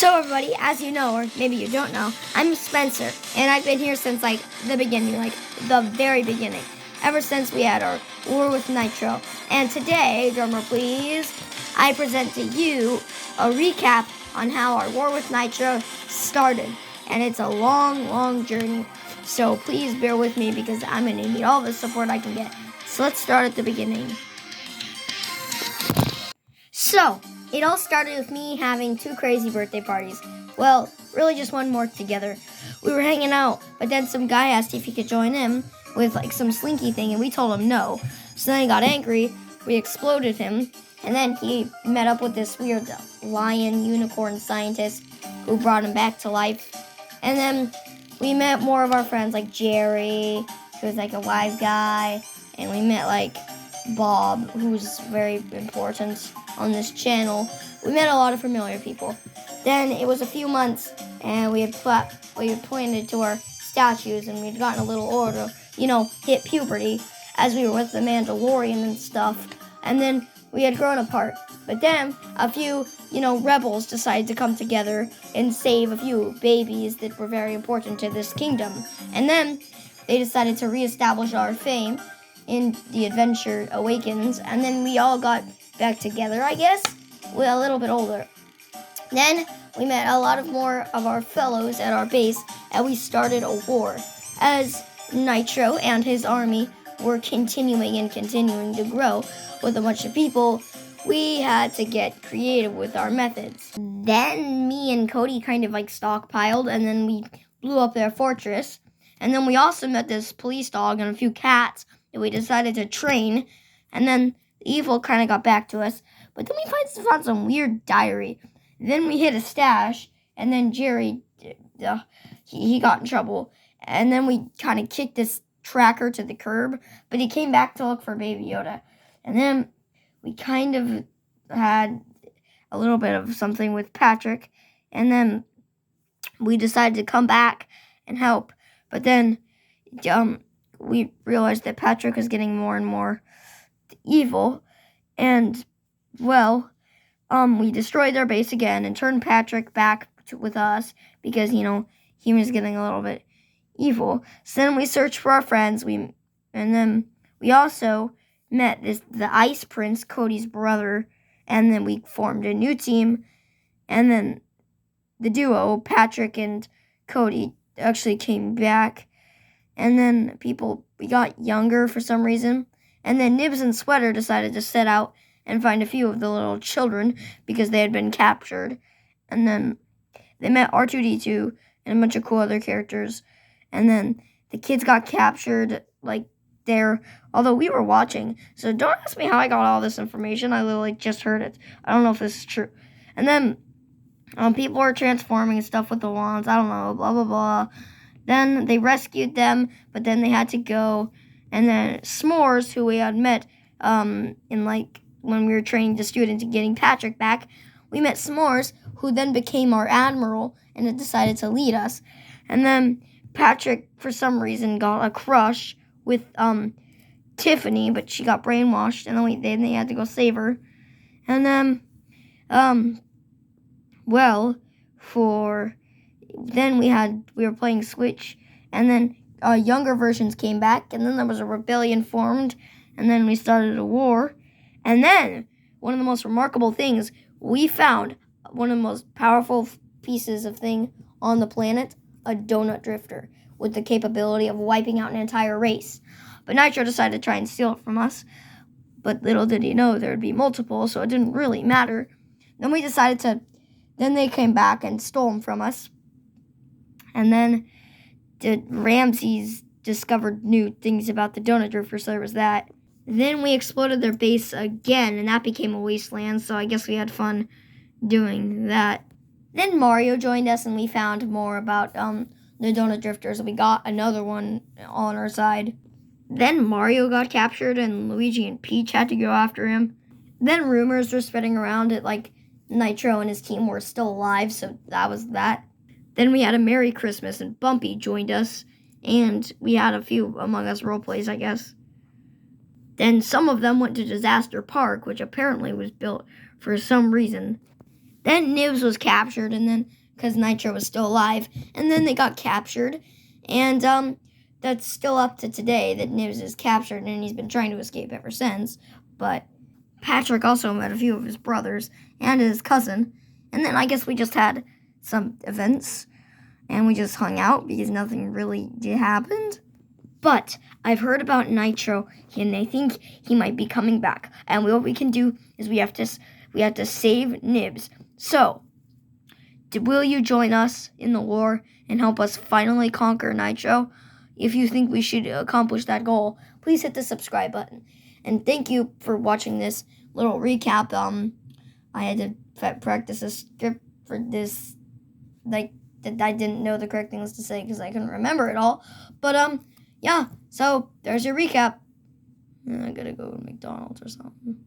So everybody, as you know, or maybe you don't know, I'm Spencer, and I've been here since the beginning, the very beginning, ever since we had our War with Nitro. And today, drummer please, I present to you a recap on how our War with Nitro started. And it's a long, long journey, so please bear with me because I'm going to need all the support I can get. So let's start at the beginning. So, it all started with me having 2 crazy birthday parties. Well, really just one more together. We were hanging out, but then some guy asked if he could join in with some slinky thing, and we told him no. So then he got angry, we exploded him, and then he met up with this weird lion unicorn scientist who brought him back to life. And then we met more of our friends like Jerry, who was a wise guy, and we met Bob, who's very important on this channel. We met a lot of familiar people. Then it was a few months, and we had pointed to our statues, and we'd gotten a little older, hit puberty, as we were with the Mandalorian and stuff. And then we had grown apart. But then a few, rebels decided to come together and save a few babies that were very important to this kingdom. And then they decided to reestablish our fame in The Adventure Awakens, and then we all got back together, I guess. We're a little bit older. Then we met a lot of more of our fellows at our base, and we started a war. As Nitro and his army were continuing to grow with a bunch of people, we had to get creative with our methods. Then me and Cody kind of stockpiled, and then we blew up their fortress. And then we also met this police dog and a few cats that we decided to train, and then the evil kind of got back to us. But then we found some weird diary. Then we hit a stash, and then Jerry, he got in trouble. And then we kind of kicked this tracker to the curb, but he came back to look for Baby Yoda. And then we kind of had a little bit of something with Patrick, and then we decided to come back and help. But then we realized that Patrick was getting more and more evil, and, we destroyed their base again and turned Patrick back with us because, he was getting a little bit evil. So then we searched for our friends, and then we also met the Ice Prince, Cody's brother, and then we formed a new team, and then the duo, Patrick and Cody, actually came back. And then we got younger for some reason. And then Nibs and Sweater decided to set out and find a few of the little children because they had been captured. And then they met R2-D2 and a bunch of cool other characters. And then the kids got captured, although we were watching. So don't ask me how I got all this information. I literally just heard it. I don't know if this is true. And then people were transforming and stuff with the wands. I don't know, blah, blah, blah. Then they rescued them, but then they had to go. And then S'mores, who we had met when we were training the students and getting Patrick back, we met S'mores, who then became our admiral and had decided to lead us. And then Patrick, for some reason, got a crush with Tiffany, but she got brainwashed, and then they had to go save her. And then, then we were playing Switch, and then younger versions came back, and then there was a rebellion formed, and then we started a war. And then one of the most remarkable things, we found one of the most powerful pieces of thing on the planet, a donut drifter with the capability of wiping out an entire race. But Nitro decided to try and steal it from us, but little did he know there would be multiple, so it didn't really matter. Then they came back and stole them from us. And then the Ramses discovered new things about the donut drifter, so there was that. Then we exploded their base again, and that became a wasteland, so I guess we had fun doing that. Then Mario joined us, and we found more about the donut drifters. We got another one on our side. Then Mario got captured, and Luigi and Peach had to go after him. Then rumors were spreading around that Nitro and his team were still alive, so that was that. Then we had a Merry Christmas, and Bumpy joined us, and we had a few Among Us roleplays, I guess. Then some of them went to Disaster Park, which apparently was built for some reason. Then Nibs was captured, and then because Nitro was still alive, and then they got captured, and that's still up to today that Nibs is captured, and he's been trying to escape ever since. But Patrick also met a few of his brothers and his cousin, and then I guess we just had some events, and we just hung out because nothing really happened. But I've heard about Nitro, and I think he might be coming back. And what we can do is we have to save Nibs. So, will you join us in the war and help us finally conquer Nitro? If you think we should accomplish that goal, please hit the subscribe button. And thank you for watching this little recap. I had to practice a script for this, like, that I didn't know the correct things to say because I couldn't remember it all. But, yeah, so there's your recap. I gotta go to McDonald's or something.